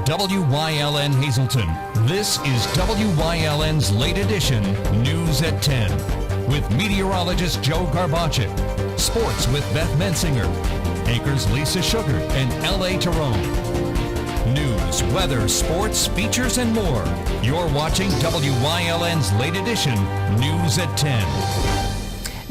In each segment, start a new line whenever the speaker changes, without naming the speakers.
WYLN Hazleton. This is WYLN's late edition News at 10 with meteorologist Joe Garbacik, sports with Beth Mensinger, anchors Lisa Sugar and L.A. Tyrone. News, weather, sports, features, and more. You're watching WYLN's late edition News at 10.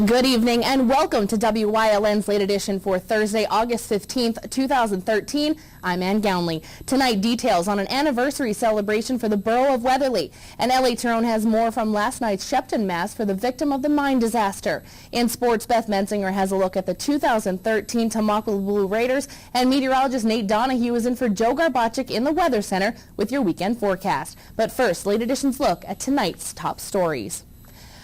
Good evening and welcome to WYLN's late edition for Thursday, August 15th, 2013. I'm Ann Gownley. Tonight, details on an anniversary celebration for the borough of Weatherly. And L.A. Tyrone has more from last night's Shepton Mass for the victim of the mine disaster. In sports, Beth Mensinger has a look at the 2013 Tamaulipas Blue Raiders, and meteorologist Nate Donahue is in for Joe Garbacik in the Weather Center with your weekend forecast. But first, late edition's look at tonight's top stories.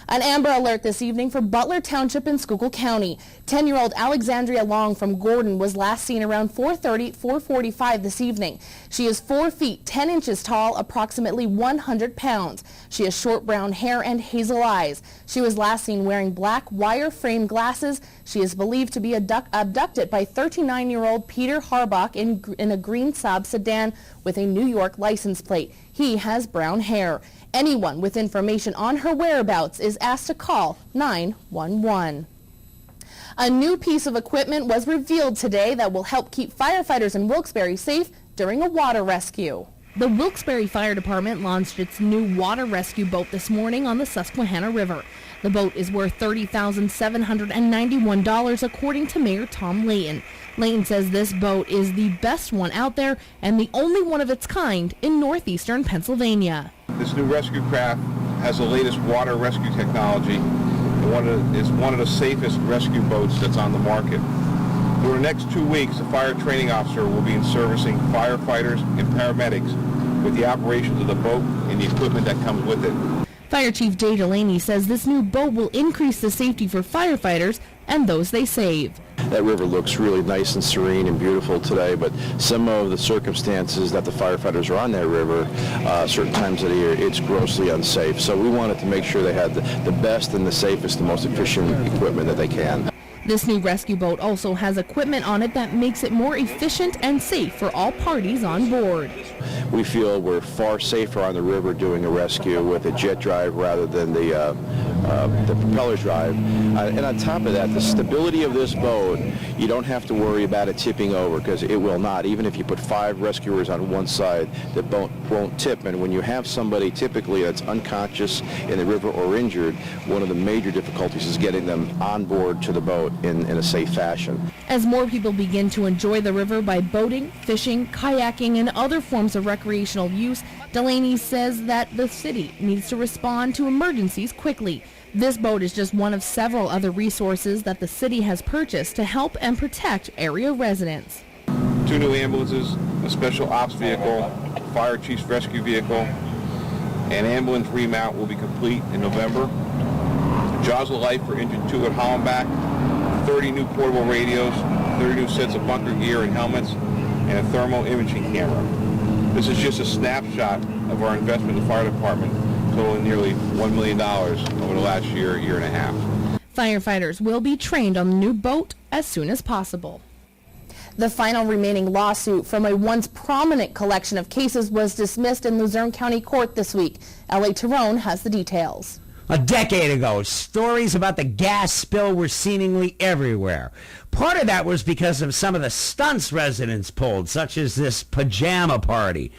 An Amber Alert this evening for Butler Township in Schuylkill County. 10-year-old Alexandria Long from Gordon was last seen around 4:45 this evening. She is 4 feet 10 inches tall, approximately 100 pounds. She has short brown hair and hazel eyes. She was last seen wearing black wire-frame glasses. She is believed to be abducted by 39-year-old Peter Harbach in a green Saab sedan with a New York license plate. He has brown hair. Anyone with information on her whereabouts is asked to call 911. A new piece of equipment was revealed today that will help keep firefighters in Wilkes-Barre safe during a water rescue. The Wilkes-Barre Fire Department launched its new water rescue boat this morning on the Susquehanna River. The boat is worth $30,791 according to Mayor Tom Layton. Layton says this boat is the best one out there and the only one of its kind in northeastern Pennsylvania.
This new rescue craft has the latest water rescue technology and is one of the safest rescue boats that's on the market. For the next 2 weeks, the fire training officer will be servicing firefighters and paramedics with the operations of the boat and the equipment that comes with it.
Fire Chief Jay Delaney says this new boat will increase the safety for firefighters and those they save.
That river looks really nice and serene and beautiful today, but some of the circumstances that the firefighters are on that river, certain times of the year, it's grossly unsafe. So we wanted to make sure they had the best and the safest, the most efficient equipment that they can.
This new rescue boat also has equipment on it that makes it more efficient and safe for all parties on board.
We feel we're far safer on the river doing a rescue with a jet drive rather than the propeller drive. And on top of that, the stability of this boat, you don't have to worry about it tipping over because it will not. Even if you put 5 rescuers on one side, the boat won't tip. And when you have somebody typically that's unconscious in the river or injured, one of the major difficulties is getting them on board to the boat in a safe fashion.
As more people begin to enjoy the river by boating, fishing, kayaking, and other forms of recreational use, Delaney says that the city needs to respond to emergencies quickly. This boat is just one of several other resources that the city has purchased to help and protect area residents.
2 new ambulances, a special ops vehicle, fire chief's rescue vehicle, and ambulance remount will be complete in November. Jaws of Life for Engine 2 at Hollenbach, 30 new portable radios, 30 new sets of bunker gear and helmets, and a thermal imaging camera. This is just a snapshot of our investment in the fire department, totaling nearly $1 million over the last year and a half.
Firefighters will be trained on the new boat as soon as possible. The final remaining lawsuit from a once prominent collection of cases was dismissed in Luzerne County Court this week. L.A. Tyrone has the details.
A decade ago, stories about the gas spill were seemingly everywhere. Part of that was because of some of the stunts residents pulled, such as this pajama party.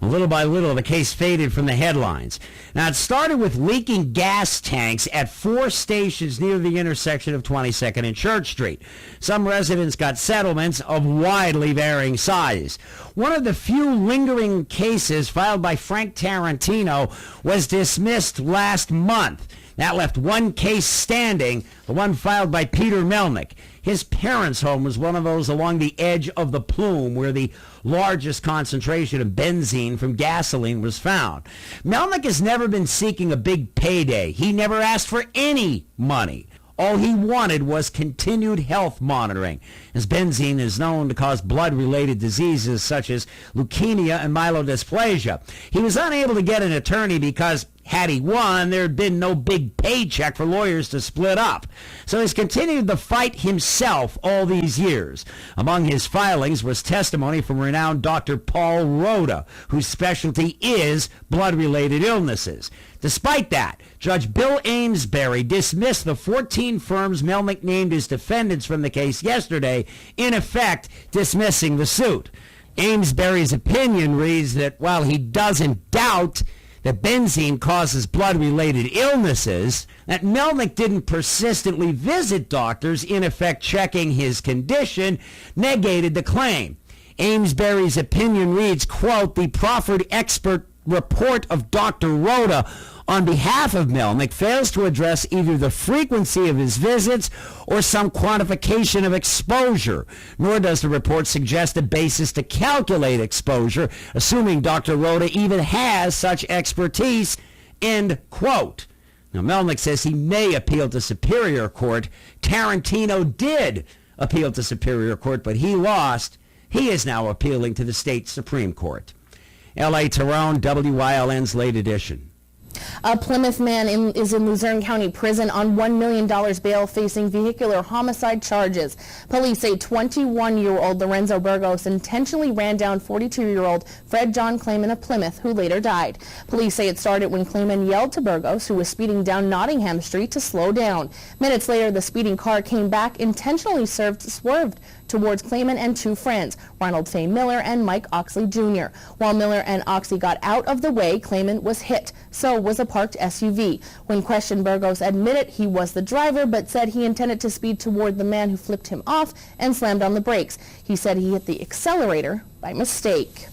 Little by little, the case faded from the headlines. Now, it started with leaking gas tanks at 4 stations near the intersection of 22nd and Church Street. Some residents got settlements of widely varying size. One of the few lingering cases filed by Frank Tarantino was dismissed last month. That left one case standing, the one filed by Peter Melnick. His parents' home was one of those along the edge of the plume where the largest concentration of benzene from gasoline was found. Melnick has never been seeking a big payday. He never asked for any money. All he wanted was continued health monitoring, as benzene is known to cause blood-related diseases such as leukemia and myelodysplasia. He was unable to get an attorney because Had he won, there had been no big paycheck for lawyers to split up. So he's continued the fight himself all these years. Among his filings was testimony from renowned Dr. Paul Rhoda, whose specialty is blood-related illnesses. Despite that, Judge Bill Amesbury dismissed the 14 firms Melnick named as defendants from the case yesterday, in effect dismissing the suit. Amesbury's opinion reads that while he doesn't doubt that benzene causes blood-related illnesses, that Melnick didn't persistently visit doctors, in effect checking his condition, negated the claim. Amesbury's opinion reads, quote, the proffered expert report of Dr. Rhoda on behalf of Melnick fails to address either the frequency of his visits or some quantification of exposure, nor does the report suggest a basis to calculate exposure, assuming Dr. Rhoda even has such expertise, end quote. Now, Melnick says he may appeal to Superior Court. Tarantino did appeal to Superior Court, but he lost. He is now appealing to the state Supreme Court. L.A. Tyrone, WYLN's late edition.
A Plymouth man is in Luzerne County Prison on $1 million bail facing vehicular homicide charges. Police say 21-year-old Lorenzo Burgos intentionally ran down 42-year-old Fred John Clayman of Plymouth, who later died. Police say it started when Clayman yelled to Burgos, who was speeding down Nottingham Street, to slow down. Minutes later, the speeding car came back, intentionally swerved towards Clayman and two friends, Ronald Fay Miller and Mike Oxley Jr. While Miller and Oxley got out of the way, Clayman was hit. So was a parked SUV. When questioned, Burgos admitted he was the driver, but said he intended to speed toward the man who flipped him off and slammed on the brakes. He said he hit the accelerator by mistake.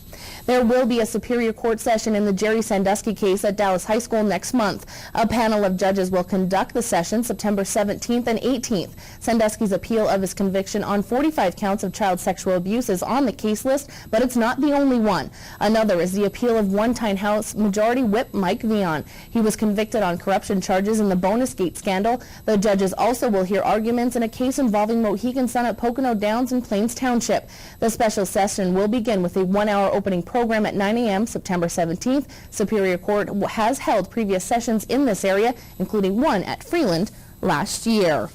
There will be a Superior Court session in the Jerry Sandusky case at Dallas High School next month. A panel of judges will conduct the session September 17th and 18th. Sandusky's appeal of his conviction on 45 counts of child sexual abuse is on the case list, but it's not the only one. Another is the appeal of one-time House Majority Whip Mike Vion. He was convicted on corruption charges in the Bonus Gate scandal. The judges also will hear arguments in a case involving Mohegan Sun at Pocono Downs in Plains Township. The special session will begin with a one-hour opening program at 9 a.m. September 17th. Superior Court has held previous sessions in this area, including one at Freeland last year.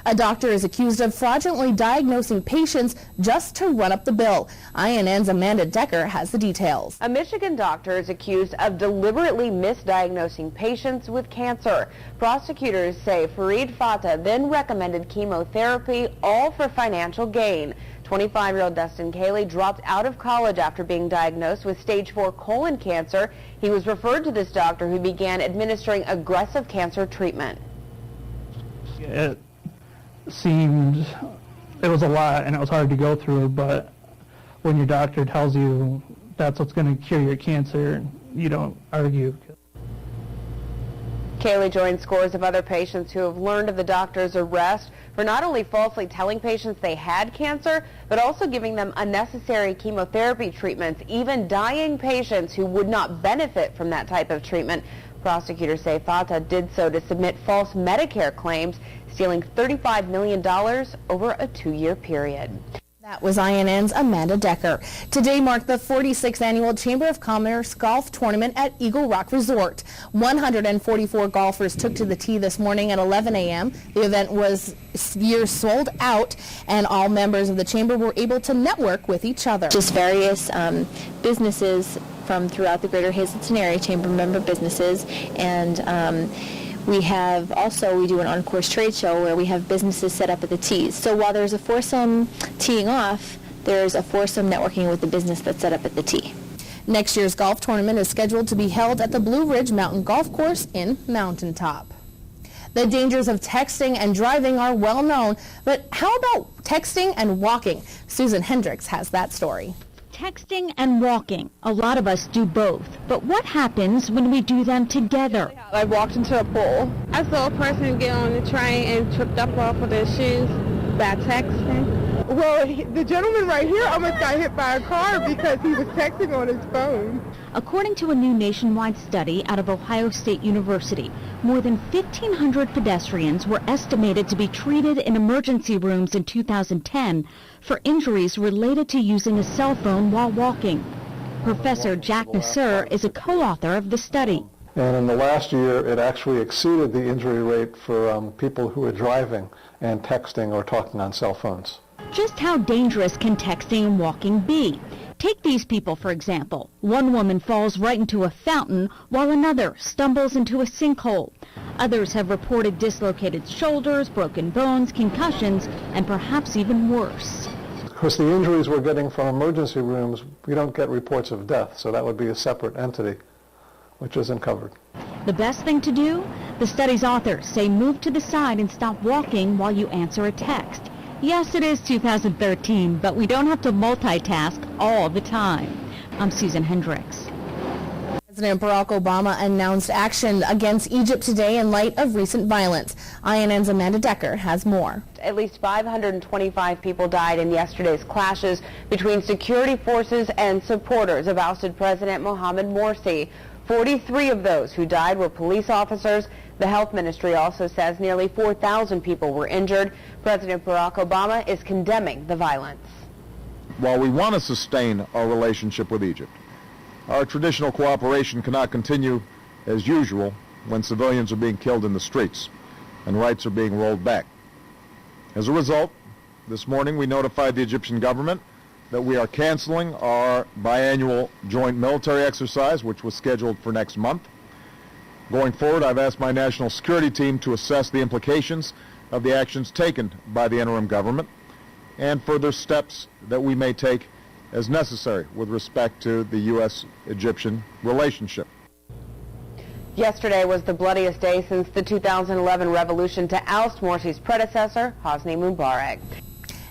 A doctor is accused of fraudulently diagnosing patients just to run up the bill. INN's Amanda Decker has the details.
A Michigan doctor is accused of deliberately misdiagnosing patients with cancer. Prosecutors say Fareed Fatah then recommended chemotherapy, all for financial gain. 25-year-old Dustin Cayley dropped out of college after being diagnosed with stage 4 colon cancer. He was referred to this doctor, who began administering aggressive cancer treatment.
It was a lot and it was hard to go through, but when your doctor tells you that's what's going to cure your cancer, you don't argue.
Cayley joined scores of other patients who have learned of the doctor's arrest for not only falsely telling patients they had cancer, but also giving them unnecessary chemotherapy treatments, even dying patients who would not benefit from that type of treatment. Prosecutors say Fatah did so to submit false Medicare claims, stealing $35 million over a 2-year period.
That was INN's Amanda Decker. Today marked the 46th annual Chamber of Commerce Golf Tournament at Eagle Rock Resort. 144 golfers took to the tee this morning at 11 a.m. The event was years sold out, and all members of the chamber were able to network with each other.
Just various businesses from throughout the greater Hazleton area, chamber member businesses, and we do an on-course trade show where we have businesses set up at the tees. So while there's a foursome teeing off, there's a foursome networking with the business that's set up at the tee.
Next year's golf tournament is scheduled to be held at the Blue Ridge Mountain Golf Course in Mountaintop. The dangers of texting and driving are well known, but how about texting and walking? Susan Hendricks has that story.
Texting and walking. A lot of us do both. But what happens when we do them together?
I walked into a pool. I saw a person get on the train and tripped up off of their shoes by texting.
Well, the gentleman right here almost got hit by a car because he was texting on his phone.
According to a new nationwide study out of Ohio State University, more than 1,500 pedestrians were estimated to be treated in emergency rooms in 2010 for injuries related to using a cell phone while walking. Professor Jack Nasser is a co-author of the study.
And in the last year, it actually exceeded the injury rate for people who are driving and texting or talking on cell phones.
Just how dangerous can texting and walking be? Take these people, for example. One woman falls right into a fountain while another stumbles into a sinkhole. Others have reported dislocated shoulders, broken bones, concussions, and perhaps even worse.
Because the injuries we're getting from emergency rooms, we don't get reports of death, so that would be a separate entity, which isn't covered.
The best thing to do? The study's authors say move to the side and stop walking while you answer a text. Yes, it is 2013, but we don't have to multitask all the time. I'm Susan Hendricks.
President Barack Obama announced action against Egypt today in light of recent violence. INN's Amanda Decker has more.
At least 525 people died in yesterday's clashes between security forces and supporters of ousted President Mohamed Morsi. 43 of those who died were police officers. The health ministry also says nearly 4,000 people were injured. President Barack Obama is condemning the violence.
While we want to sustain our relationship with Egypt, our traditional cooperation cannot continue as usual when civilians are being killed in the streets and rights are being rolled back. As a result, this morning we notified the Egyptian government that we are canceling our biannual joint military exercise, which was scheduled for next month. Going forward, I've asked my national security team to assess the implications of the actions taken by the interim government and further steps that we may take as necessary with respect to the U.S.-Egyptian relationship.
Yesterday was the bloodiest day since the 2011 revolution to oust Morsi's predecessor, Hosni Mubarak.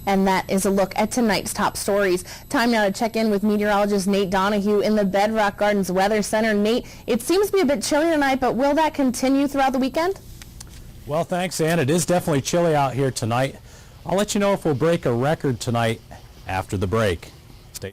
And that is a look at tonight's top stories. Time now to check in with meteorologist Nate Donahue in the Bedrock Gardens Weather Center. Nate, it seems to be a bit chilly tonight, but will that continue throughout the weekend?
Well, thanks, Ann. It is definitely chilly out here tonight. I'll let you know if we'll break a record tonight after the break. Stay.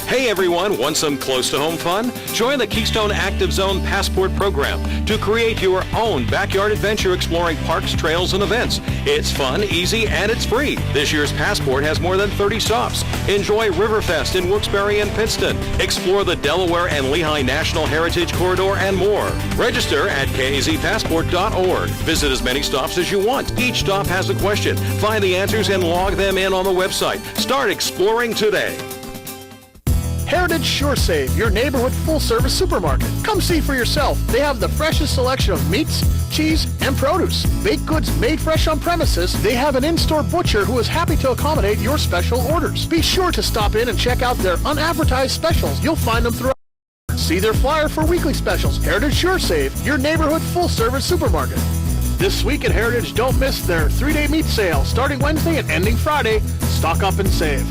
Hey everyone, want some close-to-home fun? Join the Keystone Active Zone Passport program to create your own backyard adventure exploring parks, trails, and events. It's fun, easy, and it's free. This year's Passport has more than 30 stops. Enjoy Riverfest in Wilkes-Barre and Pittston. Explore the Delaware and Lehigh National Heritage Corridor and more. Register at kazpassport.org. Visit as many stops as you want. Each stop has a question. Find the answers and log them in on the website. Start exploring today.
Heritage SureSave, your neighborhood full-service supermarket. Come see for yourself. They have the freshest selection of meats, cheese, and produce. Baked goods made fresh on premises. They have an in-store butcher who is happy to accommodate your special orders. Be sure to stop in and check out their unadvertised specials. You'll find them throughout. See their flyer for weekly specials. Heritage SureSave, your neighborhood full-service supermarket. This week at Heritage, don't miss their 3-day meat sale starting Wednesday and ending Friday. Stock up and save.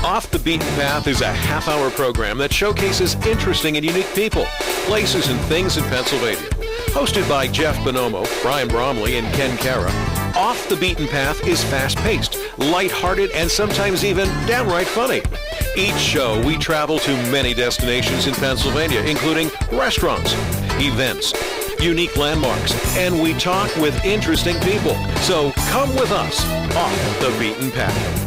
Off the Beaten Path is a half-hour program that showcases interesting and unique people, places, and things in Pennsylvania. Hosted by Jeff Bonomo, Brian Bromley, and Ken Cara, Off the Beaten Path is fast-paced, light-hearted, and sometimes even downright funny. Each show, we travel to many destinations in Pennsylvania, including restaurants, events, unique landmarks, and we talk with interesting people. So come with us off the Beaten Path.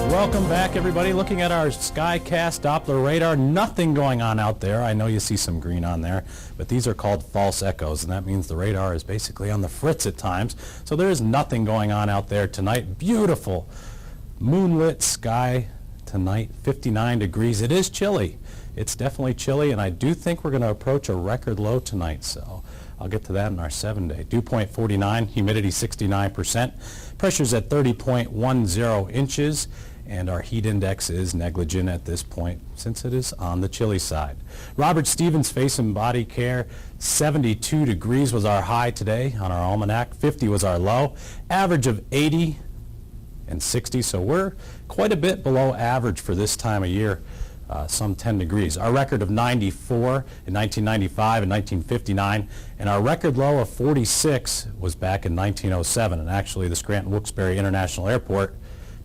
Welcome back, everybody. Looking at our SkyCast Doppler radar, nothing going on out there. I know you see some green on there, but these are called false echoes, and that means the radar is basically on the fritz at times. So there is nothing going on out there tonight. Beautiful moonlit sky tonight, 59 degrees. It is chilly. It's definitely chilly, and I do think we're going to approach a record low tonight, so I'll get to that in our 7-day. Dew point 49, humidity 69%, pressure's at 30.10 inches, and our heat index is negligent at this point since it is on the chilly side. Robert Stevens Face and Body Care, 72 degrees was our high today on our almanac, 50 was our low, average of 80 and 60, so we're quite a bit below average for this time of year, some 10 degrees. Our record of 94 in 1995 and 1959, and our record low of 46 was back in 1907, and actually the Scranton-Wilkes-Barre International Airport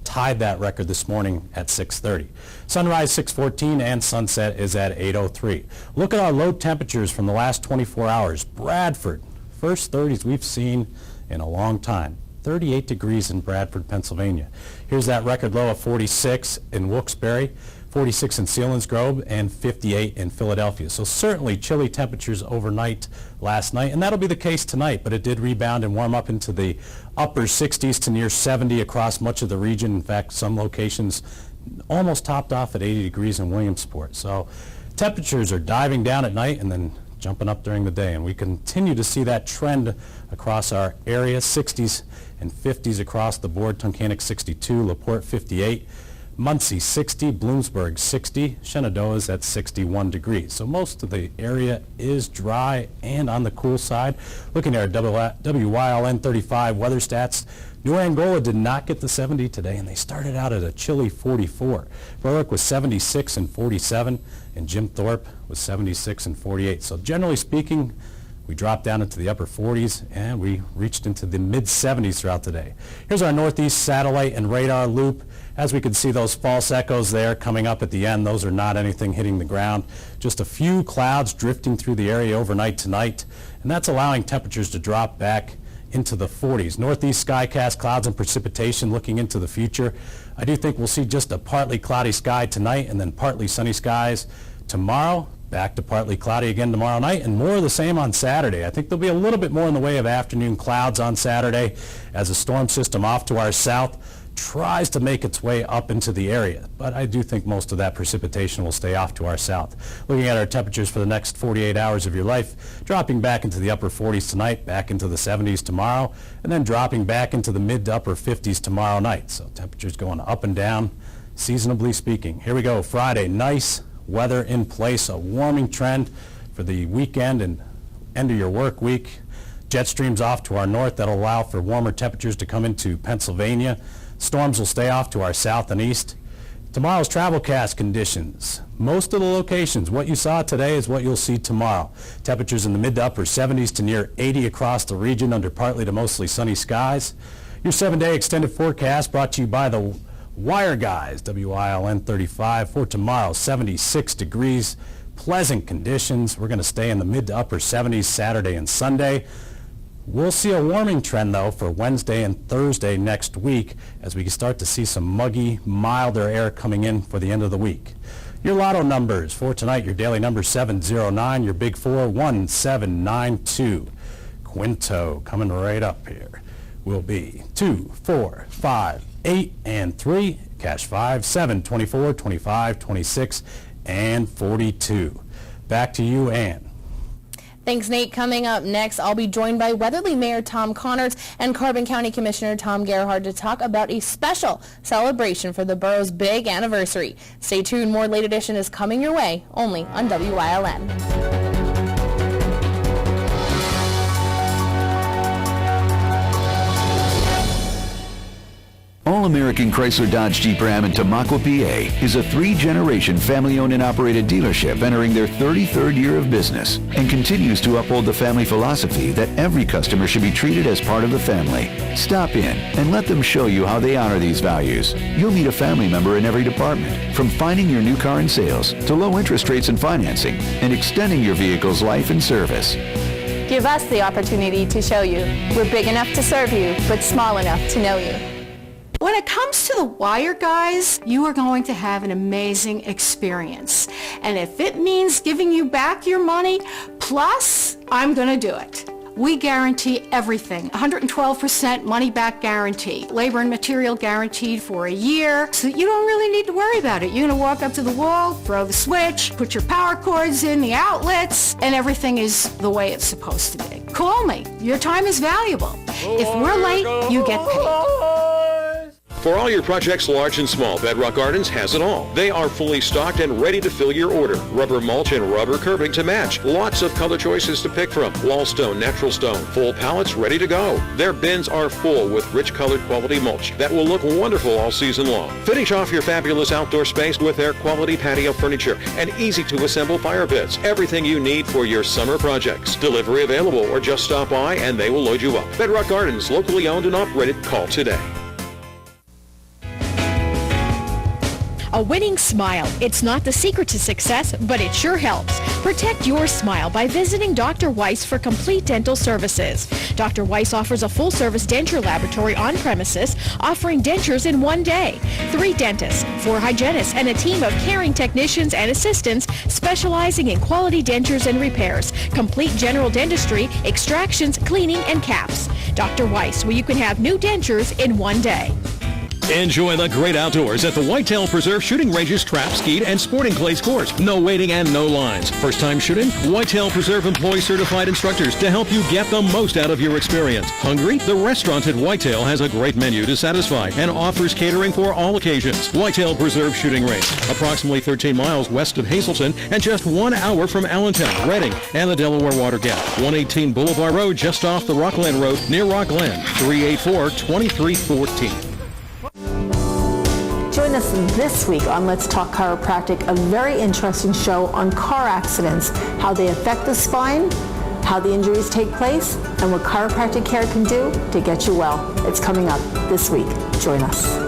tied that record this morning at 6:30. Sunrise 6:14 and sunset is at 8:03. Look at our low temperatures from the last 24 hours. Bradford, first 30s we've seen in a long time. 38 degrees in Bradford, Pennsylvania. Here's that record low of 46 in Wilkes-Barre, 46 in Selinsgrove, and 58 in Philadelphia. So certainly chilly temperatures overnight last night, and that'll be the case tonight, but it did rebound and warm up into the upper 60s to near 70 across much of the region. In fact, some locations almost topped off at 80 degrees in Williamsport. So temperatures are diving down at night and then jumping up during the day, and we continue to see that trend across our area. 60s and 50s across the board. Tunkhannock 62, LaPorte 58, Muncie 60, Bloomsburg 60, Shenandoah's at 61 degrees. So most of the area is dry and on the cool side. Looking at our WYLN 35 weather stats, New Angola did not get the 70 today, and they started out at a chilly 44. Berwick was 76 and 47, and Jim Thorpe was 76 and 48. So generally speaking, we dropped down into the upper 40s, and we reached into the mid-70s throughout the day. Here's our northeast satellite and radar loop. As we can see, those false echoes there coming up at the end, those are not anything hitting the ground. Just a few clouds drifting through the area overnight tonight, and that's allowing temperatures to drop back into the 40s. Northeast skycast clouds and precipitation looking into the future. I do think we'll see just a partly cloudy sky tonight and then partly sunny skies tomorrow. Back to partly cloudy again tomorrow night, and more of the same on Saturday. I think there'll be a little bit more in the way of afternoon clouds on Saturday as a storm system off to our south tries to make its way up into the area. But I do think most of that precipitation will stay off to our south. Looking at our temperatures for the next 48 hours of your life, dropping back into the upper 40s tonight, back into the 70s tomorrow, and then dropping back into the mid to upper 50s tomorrow night. So temperatures going up and down, seasonably speaking. Here we go, Friday, nice weather in place, a warming trend for the weekend and end of your work week. Jet streams off to our north that'll allow for warmer temperatures to come into Pennsylvania. Storms will stay off to our south and east. Tomorrow's travelcast conditions. Most of the locations, what you saw today is what you'll see tomorrow. Temperatures in the mid to upper 70s to near 80 across the region under partly to mostly sunny skies. Your 7-day extended forecast brought to you by the Wire Guys, WILN 35 for tomorrow, 76 degrees, pleasant conditions. We're going to stay in the mid to upper 70s Saturday and Sunday. We'll see a warming trend, though, for Wednesday and Thursday next week as we start to see some muggy, milder air coming in for the end of the week. Your lotto numbers for tonight, your daily number 709, your big four 1792. Quinto coming right up here will be 2, 4, 5, 8, and 3. Cash 5, 7, 24, 25, 26, and 42. Back to you, Ann.
Thanks, Nate. Coming up next, I'll be joined by Weatherly Mayor Tom Connors and Carbon County Commissioner Tom Gerhard to talk about a special celebration for the borough's big anniversary. Stay tuned. More Late Edition is coming your way, only on WYLN.
All-American Chrysler Dodge Jeep Ram in Tamaqua, PA is a 3-generation family-owned and operated dealership entering their 33rd year of business and continues to uphold the family philosophy that every customer should be treated as part of the family. Stop in and let them show you how they honor these values. You'll meet a family member in every department, from finding your new car in sales to low interest rates and financing and extending your vehicle's life and service.
Give us the opportunity to show you. We're big enough to serve you, but small enough to know you.
When it comes to the Wire Guys, you are going to have an amazing experience. And if it means giving you back your money, plus, I'm going to do it. We guarantee everything. 112% money back guarantee. Labor and material guaranteed for a year. So you don't really need to worry about it. You're going to walk up to the wall, throw the switch, put your power cords in, the outlets, and everything is the way it's supposed to be. Call me. Your time is valuable. If we're late, you get paid.
For all your projects large and small, Bedrock Gardens has it all. They are fully stocked and ready to fill your order. Rubber mulch and rubber curbing to match. Lots of color choices to pick from. Wall stone, natural stone, full pallets ready to go. Their bins are full with rich colored quality mulch that will look wonderful all season long. Finish off your fabulous outdoor space with their quality patio furniture and easy to assemble fire pits. Everything you need for your summer projects. Delivery available or just stop by and they will load you up. Bedrock Gardens, locally owned and operated. Call today.
A winning smile. It's not the secret to success, but it sure helps. Protect your smile by visiting Dr. Weiss for complete dental services. Dr. Weiss offers a full-service denture laboratory on premises, offering dentures in one day. 3 dentists, 4 hygienists, and a team of caring technicians and assistants specializing in quality dentures and repairs, complete general dentistry, extractions, cleaning, and caps. Dr. Weiss, where you can have new dentures in one day.
Enjoy the great outdoors at the Whitetail Preserve Shooting Range's Trap, Skeet, and Sporting Clays course. No waiting and no lines. First time shooting? Whitetail Preserve employs certified instructors to help you get the most out of your experience. Hungry? The restaurant at Whitetail has a great menu to satisfy and offers catering for all occasions. Whitetail Preserve Shooting Range, approximately 13 miles west of Hazleton and just 1 hour from Allentown, Reading, and the Delaware Water Gap. 118 Boulevard Road, just off the Rockland Road near Rockland. 384-2314.
Join us this week on Let's Talk Chiropractic, a very interesting show on car accidents, how they affect the spine, how the injuries take place, and what chiropractic care can do to get you well. It's coming up this week. Join us.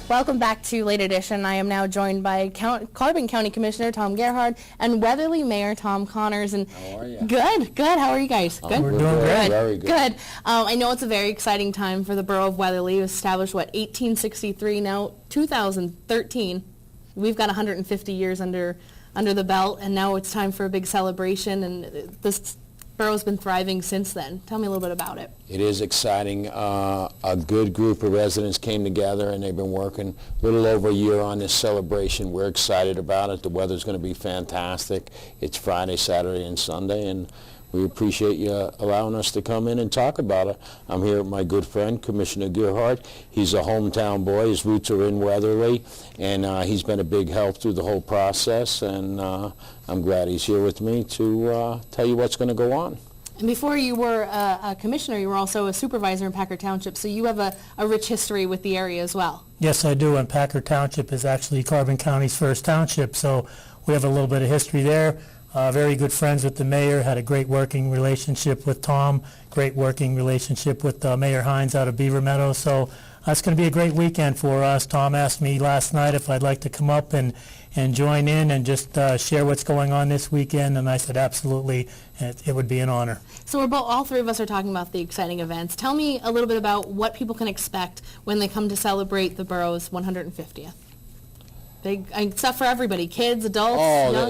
Welcome back to Late Edition. I am now joined by Carbon County Commissioner Tom Gerhard and Weatherly Mayor Tom Connors. And
how are you?
Good. How are you guys? Good.
We're doing great.
Very good. I know it's a very exciting time for the borough of Weatherly. It was established 1863. Now 2013. We've got 150 years under the belt, and now it's time for a big celebration. And this borough's been thriving since then. Tell me a little bit about it.
It is exciting. A good group of residents came together and they've been working a little over a year on this celebration. We're excited about it. The weather's going to be fantastic. It's Friday, Saturday, and Sunday, and we appreciate you allowing us to come in and talk about it. I'm here with my good friend, Commissioner Gerhard. He's a hometown boy. His roots are in Weatherly, and he's been a big help through the whole process, and I'm glad he's here with me to tell you what's going to go on.
And before you were a commissioner, you were also a supervisor in Packard Township, so you have a rich history with the area as well.
Yes, I do, and Packard Township is actually Carbon County's first township, so we have a little bit of history there. Very good friends with the mayor, had a great working relationship with Tom, great working relationship with Mayor Hines out of Beaver Meadows, so that's going to be a great weekend for us. Tom asked me last night if I'd like to come up and join in and just share what's going on this weekend, and I said absolutely, it would be an honor.
So all three of us are talking about the exciting events. Tell me a little bit about what people can expect when they come to celebrate the borough's 150th. Big stuff for everybody, kids, adults.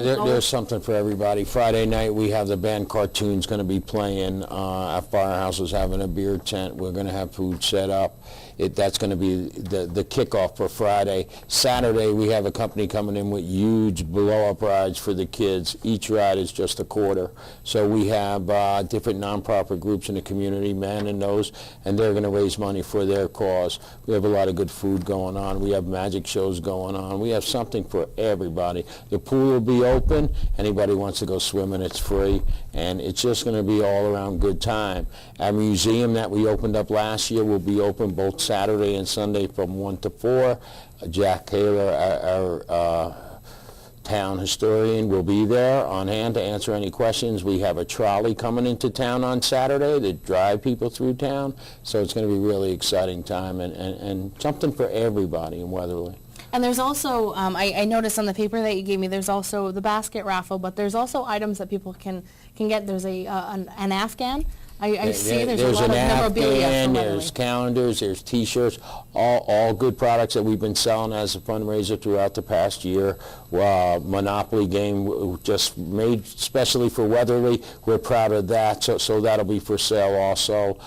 There's something for everybody. Friday night we have the band Cartoons going to be playing. Our firehouse is having a beer tent. We're going to have food set up. That's going to be the kickoff for Friday. Saturday we have a company coming in with huge blow-up rides for the kids. Each ride is just $0.25. So we have different nonprofit groups in the community manning those, and they're going to raise money for their cause. We have a lot of good food going on. We have magic shows going on. We have something for everybody. The pool will be open. Anybody wants to go swimming, it's free, and it's just going to be all around good time. Our museum that we opened up last year will be open both Saturday and Sunday from 1 to 4. Jack Taylor, our town historian, will be there on hand to answer any questions. We have a trolley coming into town on Saturday to drive people through town, so it's going to be a really exciting time and something for everybody in Weatherly.
And there's also, I noticed on the paper that you gave me, there's also the basket raffle, but there's also items that people can get. There's an Afghan. I see there's a lot of memorabilia.
There's calendars, there's T-shirts, all good products that we've been selling as a fundraiser throughout the past year. Monopoly game just made specially for Weatherly. We're proud of that, so that'll be for sale also.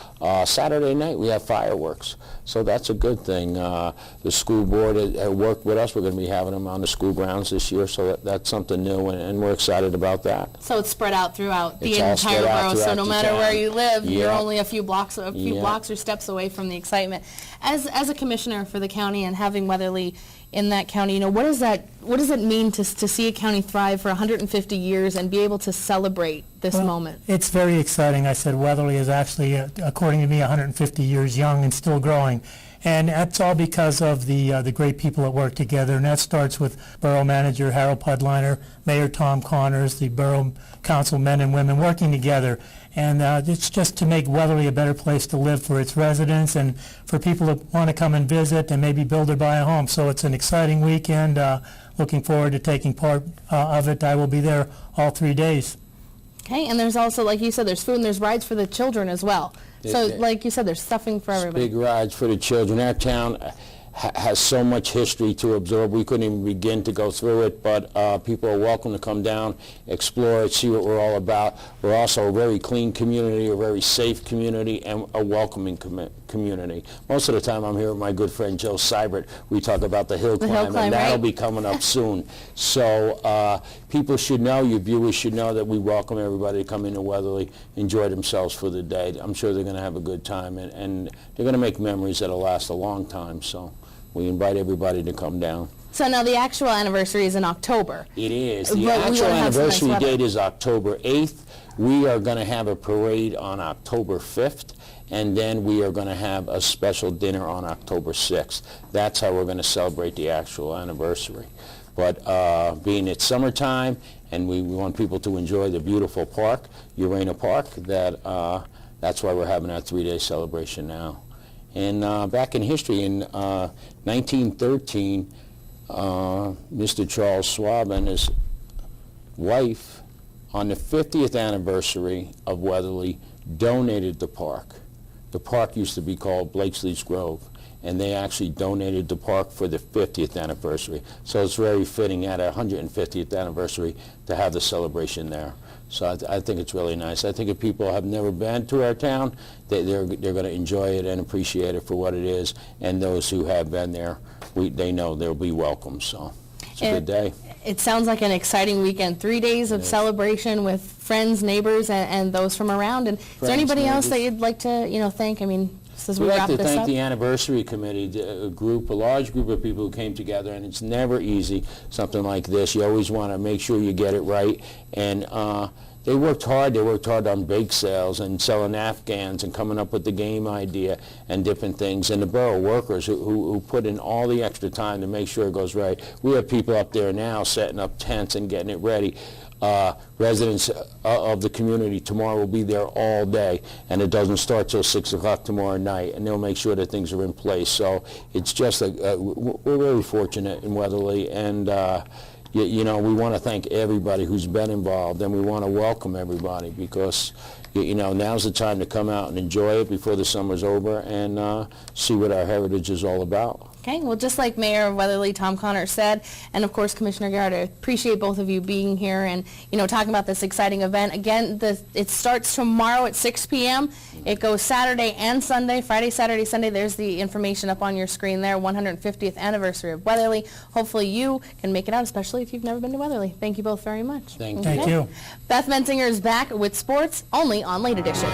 Saturday night we have fireworks, so that's a good thing. The school board worked with us. We're going to be having them on the school grounds this year, so that's something new, and we're excited about that.
So it's spread out throughout the
It's all
entire
spread out
borough, so
throughout
no
the
matter
town.
where you live, you're
Yeah.
only a few blocks or steps away from the excitement. As a commissioner for the county and having Weatherly in that county, what does it mean to see a county thrive for 150 years and be able to celebrate this moment?
It's very exciting. I said Weatherly is actually, according to me, 150 years young and still growing. And that's all because of the great people that work together, and that starts with Borough Manager Harold Pudliner, Mayor Tom Connors, the Borough Council men and women working together. And it's just to make Weatherly a better place to live for its residents and for people that want to come and visit and maybe build or buy a home. So it's an exciting weekend. Looking forward to taking part of it. I will be there all 3 days.
Okay, and there's also, like you said, there's food and there's rides for the children as well. So, like you said, there's stuffing for everybody.
Big rides for the children. Our town has so much history to absorb. We couldn't even begin to go through it, but people are welcome to come down, explore it, see what we're all about. We're also a very clean community, a very safe community, and a welcoming community. Most of the time I'm here with my good friend Joe Seibert. We talk about the hill climb, and that'll be coming up soon. So people should know, your viewers should know that we welcome everybody to come into Weatherly, enjoy themselves for the day. I'm sure they're going to have a good time, and they're going to make memories that'll last a long time. So we invite everybody to come down.
So now the actual anniversary is in October.
It is. The actual anniversary date is October 8th. We are going to have a parade on October 5th, and then we are going to have a special dinner on October 6th. That's how we're going to celebrate the actual anniversary. But being it's summertime, and we want people to enjoy the beautiful park, Urena Park, that's why we're having our 3-day celebration now. And back in history, in 1913, Mr. Charles Schwab and his wife, on the 50th anniversary of Weatherly, donated the park. The park used to be called Blakesley's Grove, and they actually donated the park for the 50th anniversary. So it's very fitting at our 150th anniversary to have the celebration there. So I think it's really nice. I think if people have never been to our town, they're going to enjoy it and appreciate it for what it is. And those who have been there, they know they'll be welcome. So it's a good day.
It sounds like an exciting weekend. 3 days of celebration with friends, neighbors, and those from around. And is there anybody else that you'd like to, thank? I mean, as we wrap this up.
We'd like to thank the anniversary committee, a large group of people who came together, and it's never easy, something like this. You always want to make sure you get it right. And they worked hard. They worked hard on bake sales and selling Afghans and coming up with the game idea and different things. And the borough workers who put in all the extra time to make sure it goes right. We have people up there now setting up tents and getting it ready. Residents of the community tomorrow will be there all day, and it doesn't start till 6 o'clock tomorrow night, and they'll make sure that things are in place. So it's just we're really fortunate in Weatherly, and we want to thank everybody who's been involved, and we want to welcome everybody because now's the time to come out and enjoy it before the summer's over and see what our heritage is all about.
Okay, well, just like Mayor of Weatherly, Tom Connors said, and of course Commissioner Garrett, I appreciate both of you being here and, talking about this exciting event. Again, it starts tomorrow at 6 p.m. It goes Saturday and Sunday, Friday, Saturday, Sunday. There's the information up on your screen there, 150th anniversary of Weatherly. Hopefully you can make it out, especially if you've never been to Weatherly. Thank you both very much.
Thank you.
Beth Mensinger is back with sports, only on Late Edition.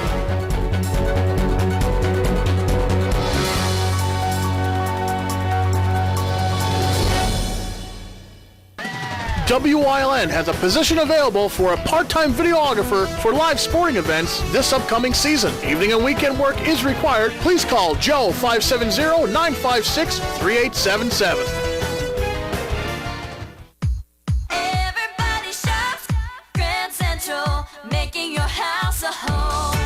WYLN has a position available for a part-time videographer for live sporting events this upcoming season. Evening and weekend work is required. Please call Joe 570-956-3877.
Everybody shops Grand Central, making your house a home.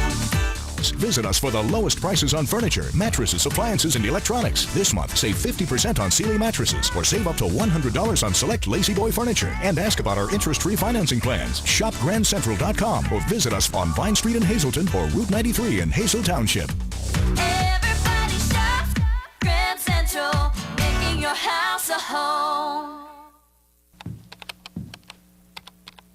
Visit us for the lowest prices on furniture, mattresses, appliances, and electronics. This month, save 50% on Sealy mattresses or save up to $100 on select Lazy Boy furniture. And ask about our interest-free financing plans. Shop GrandCentral.com or visit us on Vine Street in Hazleton or Route 93 in Hazel Township.
Everybody shops Grand Central, making your house a home.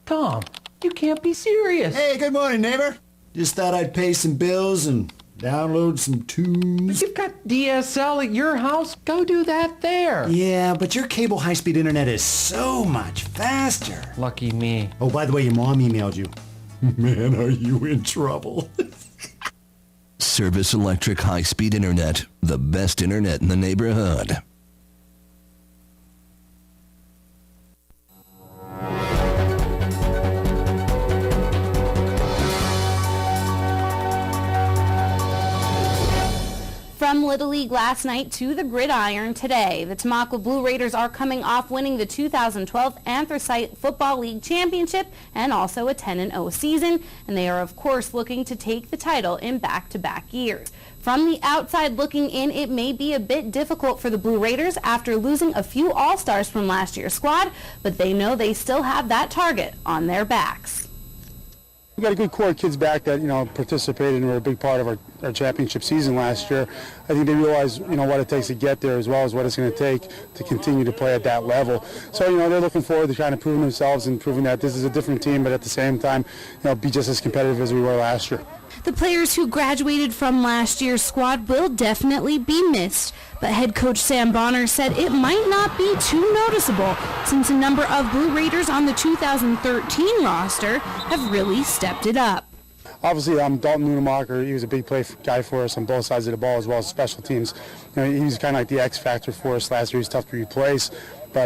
Tom, you can't be serious.
Hey, good morning, neighbor. Just thought I'd pay some bills and download some tunes.
You've got DSL at your house. Go do that there.
Yeah, but your cable high-speed internet is so much faster.
Lucky me.
Oh, by the way, your mom emailed you. Man, are you in trouble.
Service Electric high-speed internet. The best internet in the neighborhood.
From Little League last night to the gridiron today, the Tamaqua Blue Raiders are coming off winning the 2012 Anthracite Football League Championship and also a 10-0 season, and they are of course looking to take the title in back-to-back years. From the outside looking in, it may be a bit difficult for the Blue Raiders after losing a few All-Stars from last year's squad, but they know they still have that target on their backs.
We got a good core of kids back that, participated and were a big part of our championship season last year. I think they realize, what it takes to get there as well as what it's going to take to continue to play at that level. So, they're looking forward to kind of proving themselves and proving that this is a different team, but at the same time, be just as competitive as we were last year.
The players who graduated from last year's squad will definitely be missed, but head coach Sam Bonner said it might not be too noticeable since a number of Blue Raiders on the 2013 roster have really stepped it up.
Obviously, Dalton Nunemacher, he was a big play guy for us on both sides of the ball as well as special teams. He was kind of like the X factor for us last year. He was tough to replace. But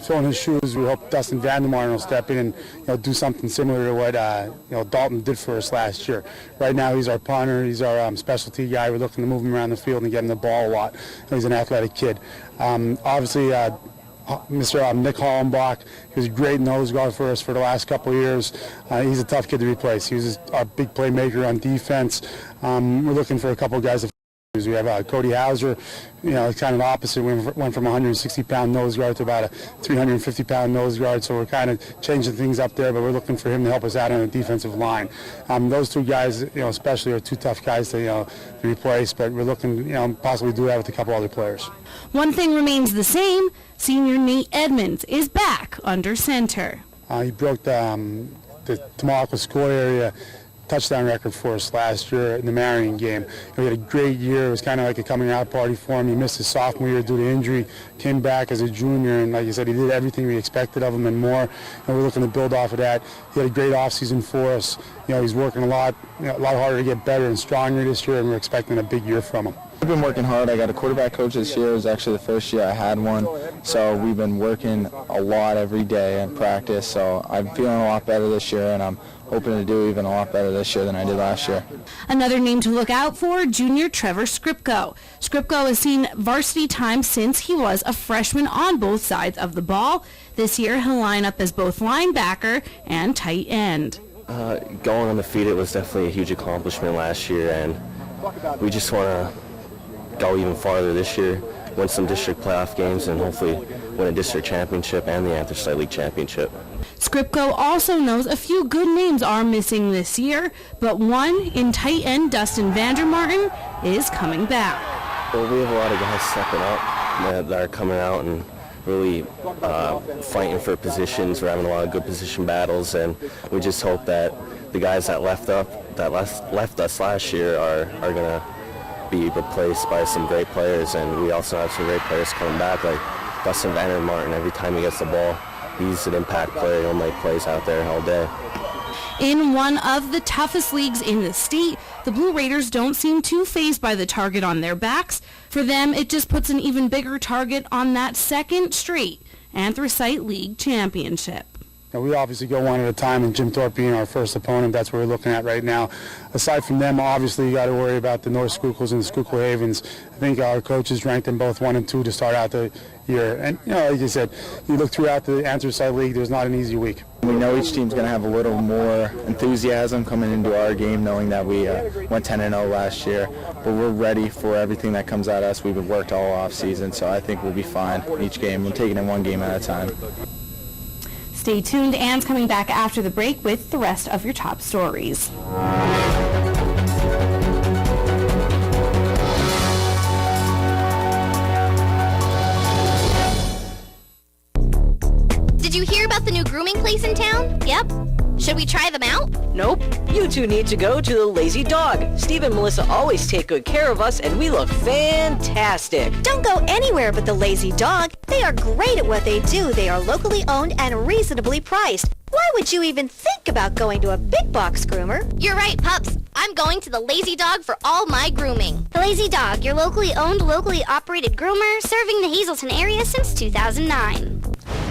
filling his shoes, we hope Dustin Vandermartin will step in and do something similar to what Dalton did for us last year. Right now, he's our punter. He's our specialty guy. We're looking to move him around the field and get him the ball a lot. He's an athletic kid. Obviously, Mr. Nick Hollenbach, he was a great nose guard for us for the last couple of years. He's a tough kid to replace. He was our big playmaker on defense. We're looking for a couple of guys. We have Cody Hauser, it's kind of the opposite. We went from a 160-pound nose guard to about a 350-pound nose guard, so we're kind of changing things up there, but we're looking for him to help us out on the defensive line. Those two guys, especially, are two tough guys to replace, but we're looking, possibly do that with a couple other players.
One thing remains the same. Senior Nate Edmonds is back under center.
He broke the Tamaqua school area touchdown record for us last year in the Marion game. We had a great year. It was kind of like a coming out party for him. He missed his sophomore year due to injury, came back as a junior, and like I said, he did everything we expected of him and more. And we're looking to build off of that. He had a great offseason for us. He's working a lot harder to get better and stronger this year, and we're expecting a big year from him.
I've been working hard. I got a quarterback coach this year. It was actually the first year I had one. So we've been working a lot every day in practice. So I'm feeling a lot better this year, and I'm hoping to do even a lot better this year than I did last year.
Another name to look out for, junior Trevor Skripko. Skripko has seen varsity time since he was a freshman on both sides of the ball. This year he'll line up as both linebacker and tight end.
Going undefeated was definitely a huge accomplishment last year, and we just want to go even farther this year, win some district playoff games, and hopefully win a district championship and the Anthracite League championship.
Skripko also knows a few good names are missing this year, but one in tight end Dustin Vandermartin is coming back.
Well, we have a lot of guys stepping up that are coming out and really fighting for positions. We're having a lot of good position battles, and we just hope that the guys that left us last year are going to be replaced by some great players, and we also have some great players coming back, like Dustin Vandermartin. Every time he gets the ball, he's an impact player. He'll make plays out there all day.
In one of the toughest leagues in the state, the Blue Raiders don't seem too fazed by the target on their backs. For them, it just puts an even bigger target on that second straight Anthracite League championship.
We obviously go one at a time, and Jim Thorpe being our first opponent, that's what we're looking at right now. Aside from them, obviously you got to worry about the North Schuylkills and the Schuylkill Havens. I think our coaches ranked them both 1 and 2 to start out the year. And like you said, you look throughout the Anthracite League, there's not an easy week.
We know each team's going to have a little more enthusiasm coming into our game, knowing that we went 10-0 last year. But we're ready for everything that comes at us. We've worked all off season, so I think we'll be fine each game. We're taking it one game at a time.
Stay tuned. Anne's coming back after the break with the rest of your top stories.
Did you hear about the new grooming place in town? Yep.
Should we try them out?
Nope. You two need to go to the Lazy Dog. Steve and Melissa always take good care of us, and we look fantastic.
Don't go anywhere but the Lazy Dog. They are great at what they do. They are locally owned and reasonably priced. Why would you even think about going to a big box groomer? You're right, pups. I'm going to the Lazy Dog for all my grooming. The Lazy Dog, your locally owned, locally operated groomer, serving the Hazelton area since 2009.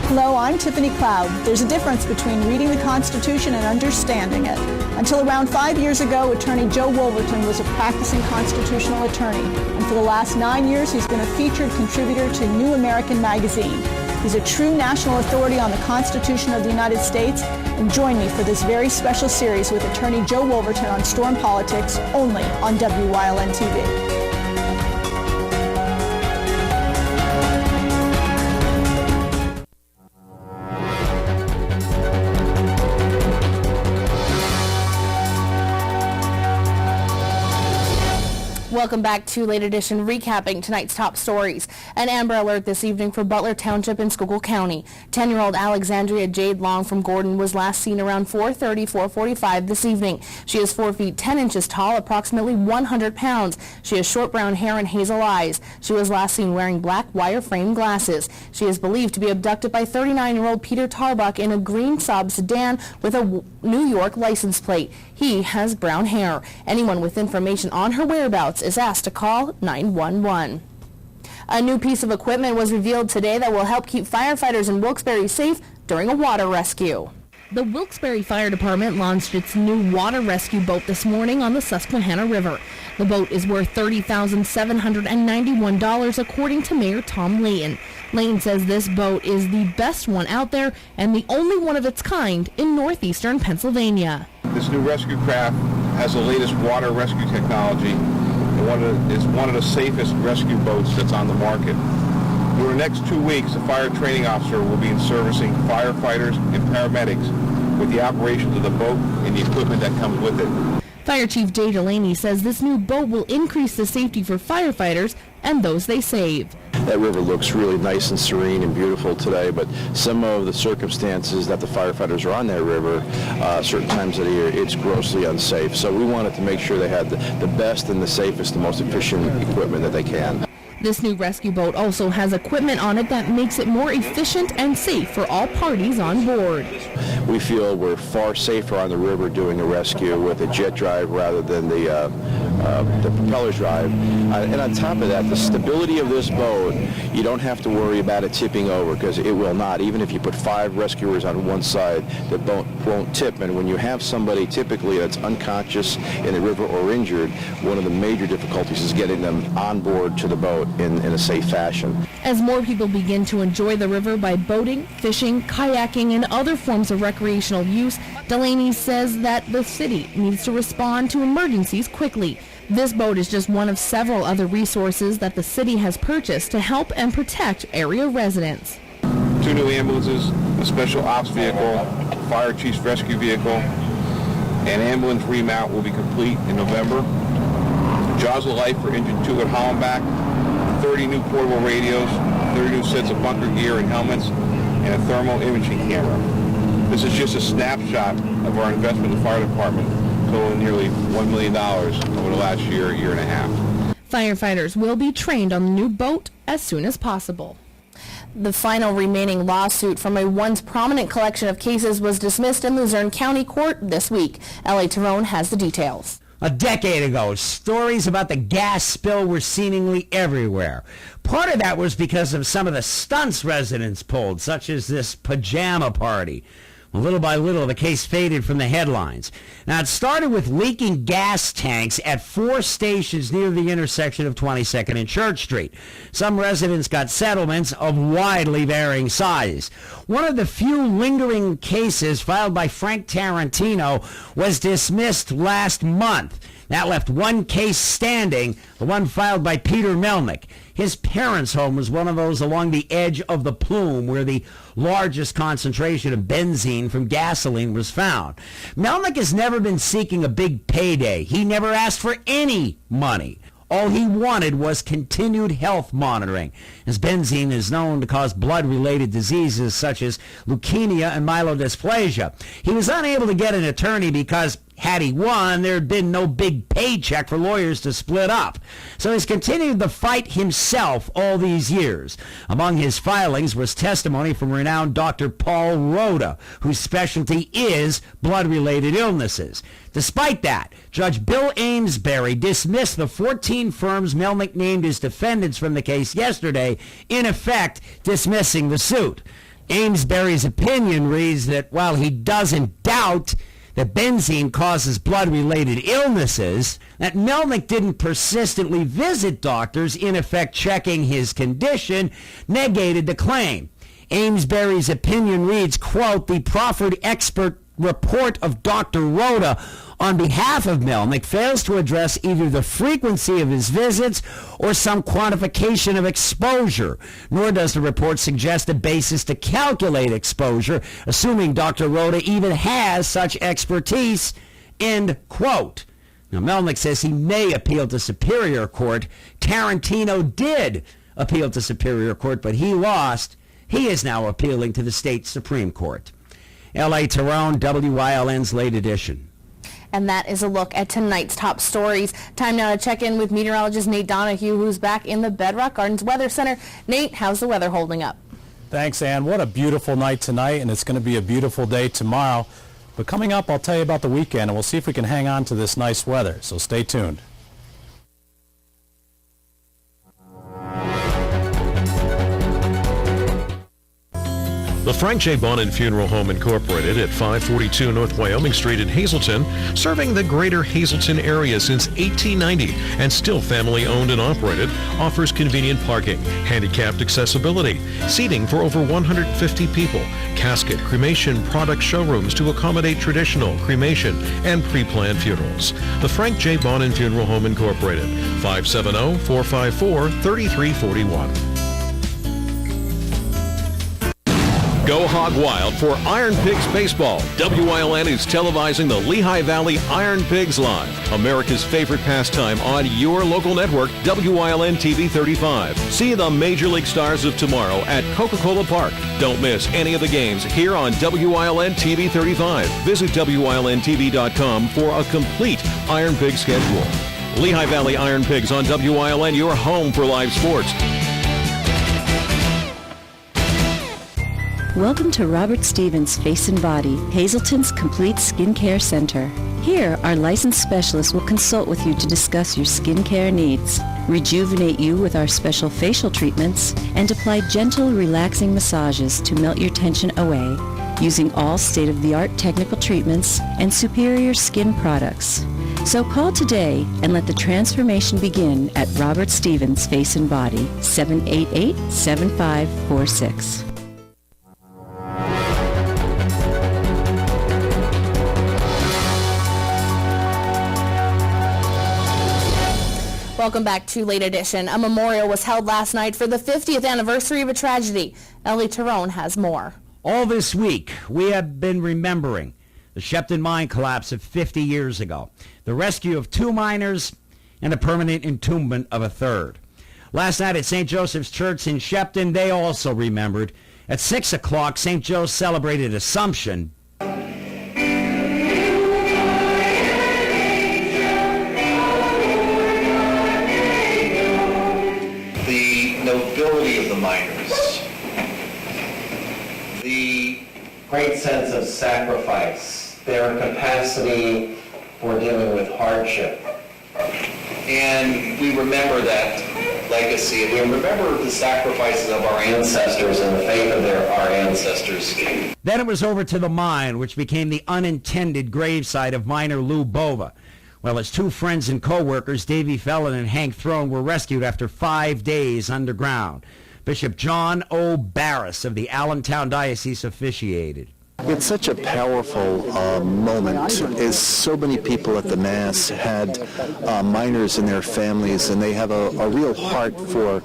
Hello, I'm Tiffany Cloud. There's a difference between reading the Constitution and understanding it. Until around 5 years ago, Attorney Joe Wolverton was a practicing constitutional attorney, and for the last 9 years, he's been a featured contributor to New American Magazine. He's a true national authority on the Constitution of the United States, and join me for this very special series with Attorney Joe Wolverton on Storm Politics, only on WYLN TV.
Welcome back to Late Edition, recapping tonight's top stories. An Amber Alert this evening for Butler Township in Schuylkill County. 10-year-old Alexandria Jade Long from Gordon was last seen around 4:45 this evening. She is 4 feet 10 inches tall, approximately 100 pounds. She has short brown hair and hazel eyes. She was last seen wearing black wire-frame glasses. She is believed to be abducted by 39-year-old Peter Tarbuck in a green Saab sedan with a New York license plate. He has brown hair. Anyone with information on her whereabouts is asked to call 911. A new piece of equipment was revealed today that will help keep firefighters in Wilkes-Barre safe during a water rescue. The Wilkes-Barre Fire Department launched its new water rescue boat this morning on the Susquehanna River. The boat is worth $30,791 according to Mayor Tom Layton. Layton says this boat is the best one out there and the only one of its kind in northeastern Pennsylvania.
This new rescue craft has the latest water rescue technology and is one of the safest rescue boats that's on the market. During the next 2 weeks, the fire training officer will be servicing firefighters and paramedics with the operations of the boat and the equipment that comes with it.
Fire Chief Jay Delaney says this new boat will increase the safety for firefighters and those they save.
That river looks really nice and serene and beautiful today, but some of the circumstances that the firefighters are on that river, certain times of the year, it's grossly unsafe. So we wanted to make sure they had the best and the safest, the most efficient equipment that they can.
This new rescue boat also has equipment on it that makes it more efficient and safe for all parties on board.
We feel we're far safer on the river doing a rescue with a jet drive rather than the propeller drive. And on top of that, the stability of this boat, you don't have to worry about it tipping over because it will not. Even if you put 5 rescuers on one side, the boat won't tip. And when you have somebody typically that's unconscious in the river or injured, one of the major difficulties is getting them on board to the boat in a safe fashion.
As more people begin to enjoy the river by boating, fishing, kayaking, and other forms of recreational use, Delaney says that the city needs to respond to emergencies quickly. This boat is just one of several other resources that the city has purchased to help and protect area residents.
2 new ambulances, a special ops vehicle, fire chief's rescue vehicle, and ambulance remount will be complete in November. Jaws of Life for Engine 2 at Hollenbach, 30 new portable radios, 30 new sets of bunker gear and helmets, and a thermal imaging camera. This is just a snapshot of our investment in the fire department, totaling nearly $1 million over the last year and a half.
Firefighters will be trained on the new boat as soon as possible. The final remaining lawsuit from a once prominent collection of cases was dismissed in Luzerne County Court this week. L.A. Tyrone has the details.
A decade ago, stories about the gas spill were seemingly everywhere. Part of that was because of some of the stunts residents pulled, such as this pajama party. Little by little, the case faded from the headlines. Now, it started with leaking gas tanks at 4 stations near the intersection of 22nd and Church Street. Some residents got settlements of widely varying size. One of the few lingering cases filed by Frank Tarantino was dismissed last month. That left one case standing, the one filed by Peter Melnick. His parents' home was one of those along the edge of the plume where the largest concentration of benzene from gasoline was found. Melnick has never been seeking a big payday. He never asked for any money. All he wanted was continued health monitoring, as benzene is known to cause blood-related diseases such as leukemia and myelodysplasia. He was unable to get an attorney because, had he won, there had been no big paycheck for lawyers to split up. So he's continued the fight himself all these years. Among his filings was testimony from renowned Dr. Paul Rhoda, whose specialty is blood-related illnesses. Despite that, Judge Bill Amesbury dismissed the 14 firms Melnick named as defendants from the case yesterday, in effect dismissing the suit. Amesbury's opinion reads that while he doesn't doubt that benzene causes blood-related illnesses, that Melnick didn't persistently visit doctors, in effect checking his condition, negated the claim. Amesbury's opinion reads, quote, the proffered expert report of Dr. Rhoda on behalf of Melnick fails to address either the frequency of his visits or some quantification of exposure, nor does the report suggest a basis to calculate exposure, assuming Dr. Rhoda even has such expertise, end quote. Now, Melnick says he may appeal to Superior Court. Tarantino did appeal to Superior Court, but he lost. He is now appealing to the state Supreme Court. L.A. Tyrone, WYLN's Late Edition.
And that is a look at tonight's top stories. Time now to check in with meteorologist Nate Donahue, who's back in the Bedrock Gardens Weather Center. Nate, how's the weather holding up?
Thanks, Ann. What a beautiful night tonight, and it's going to be a beautiful day tomorrow. But coming up, I'll tell you about the weekend, and we'll see if we can hang on to this nice weather. So stay tuned.
The Frank J. Bonin Funeral Home Incorporated at 542 North Wyoming Street in Hazleton, serving the greater Hazleton area since 1890 and still family owned and operated, offers convenient parking, handicapped accessibility, seating for over 150 people, casket, cremation product showrooms to accommodate traditional, cremation, and pre-planned funerals. The Frank J. Bonin Funeral Home Incorporated, 570-454-3341. Go hog wild for Iron Pigs Baseball. WYLN is televising the Lehigh Valley Iron Pigs Live, America's favorite pastime on your local network, WYLN TV 35. See the Major League Stars of tomorrow at Coca-Cola Park. Don't miss any of the games here on WYLN TV 35. Visit WYLNTV.com for a complete Iron Pig schedule. Lehigh Valley Iron Pigs on WYLN, your home for live sports.
Welcome to Robert Stevens Face and Body, Hazleton's complete skincare center. Here, our licensed specialists will consult with you to discuss your skincare needs, rejuvenate you with our special facial treatments, and apply gentle, relaxing massages to melt your tension away, using all state-of-the-art technical treatments and superior skin products. So call today and let the transformation begin at Robert Stevens Face and Body, 788-7546.
Welcome back to Late Edition. A memorial was held last night for the 50th anniversary of a tragedy. L.A. Tyrone has more.
All this week, we have been remembering the Shepton mine collapse of 50 years ago, the rescue of 2 miners, and the permanent entombment of a third. Last night at St. Joseph's Church in Shepton, they also remembered. At 6 o'clock, St. Joe's celebrated Assumption.
Nobility of the miners, the great sense of sacrifice, their capacity for dealing with hardship. And we remember that legacy, and we remember the sacrifices of our ancestors and the faith of our ancestors.
Then it was over to the mine, which became the unintended gravesite of miner Lou Bova. Well, his 2 friends and co-workers, Davy Fellon and Hank Throne, were rescued after 5 days underground. Bishop John O. Barris of the Allentown Diocese officiated.
It's such a powerful moment, as so many people at the Mass had miners and their families, and they have a real heart for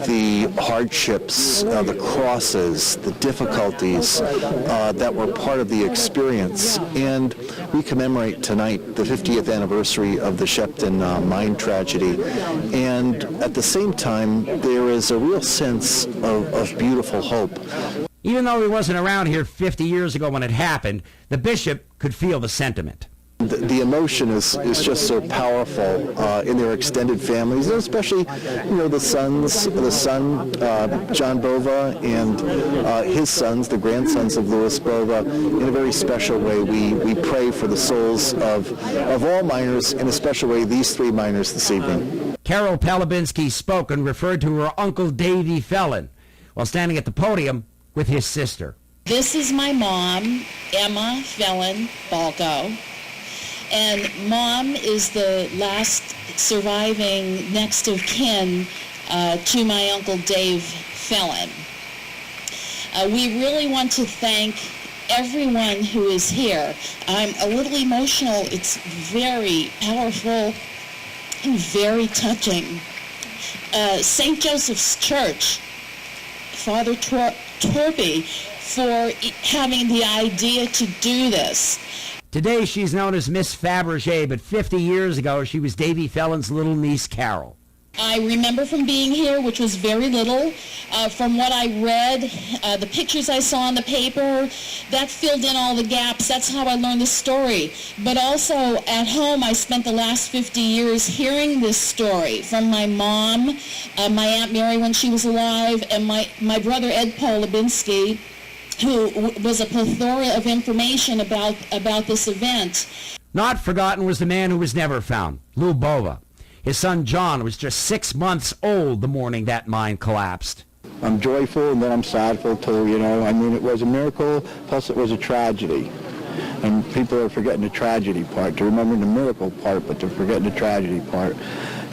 the hardships, the crosses, the difficulties that were part of the experience. And we commemorate tonight the 50th anniversary of the Shepton mine tragedy. And at the same time, there is a real sense of beautiful hope.
Even though he wasn't around here 50 years ago when it happened, the bishop could feel the sentiment.
The emotion is just so powerful in their extended families, and especially, the son, John Bova, and his sons, the grandsons of Louis Bova. In a very special way, we pray for the souls of all miners, in a special way, these three miners this evening.
Carol Palabinsky spoke and referred to her uncle Davy Fellon while standing at the podium with his sister.
This is my mom, Emma Fellon Balco. And Mom is the last surviving next of kin to my Uncle Dave Fellon. We really want to thank everyone who is here. I'm a little emotional. It's very powerful and very touching. St. Joseph's Church, Father Torby, for having the idea to do this.
Today she's known as Miss Fabergé, but 50 years ago she was Davy Fellon's little niece, Carol.
I remember from being here, which was very little, from what I read, the pictures I saw in the paper, that filled in all the gaps. That's how I learned the story. But also at home, I spent the last 50 years hearing this story from my mom, my Aunt Mary when she was alive, and my brother Ed Palabinsky, who was a plethora of information about this event.
Not forgotten was the man who was never found, Lou Bova. His son John was just 6 months old the morning that mine collapsed.
I'm joyful and then I'm sadful too, it was a miracle, plus it was a tragedy. And people are forgetting the tragedy part. They're remembering the miracle part, but they're forgetting the tragedy part.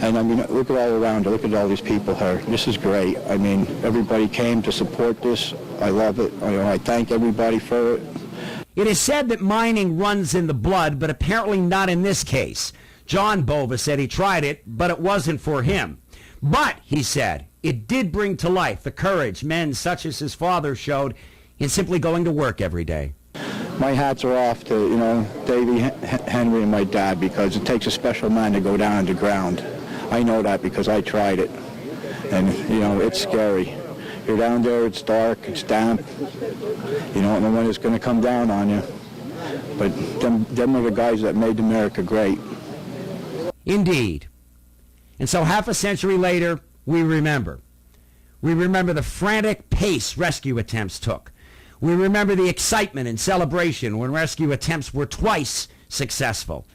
And look at all around, look at all these people here. This is great. Everybody came to support this. I love it. I thank everybody for it.
It is said that mining runs in the blood, but apparently not in this case. John Bova said he tried it, but it wasn't for him. But, he said, it did bring to life the courage men such as his father showed in simply going to work every day.
My hats are off to, Davy Henry and my dad, because it takes a special man to go down underground. I know that because I tried it. And, it's scary. You're down there, it's dark, it's damp. You don't know when it's going to come down on you. But them are the guys that made America great.
Indeed. And so half a century later, we remember. We remember the frantic pace rescue attempts took. We remember the excitement and celebration when rescue attempts were twice successful.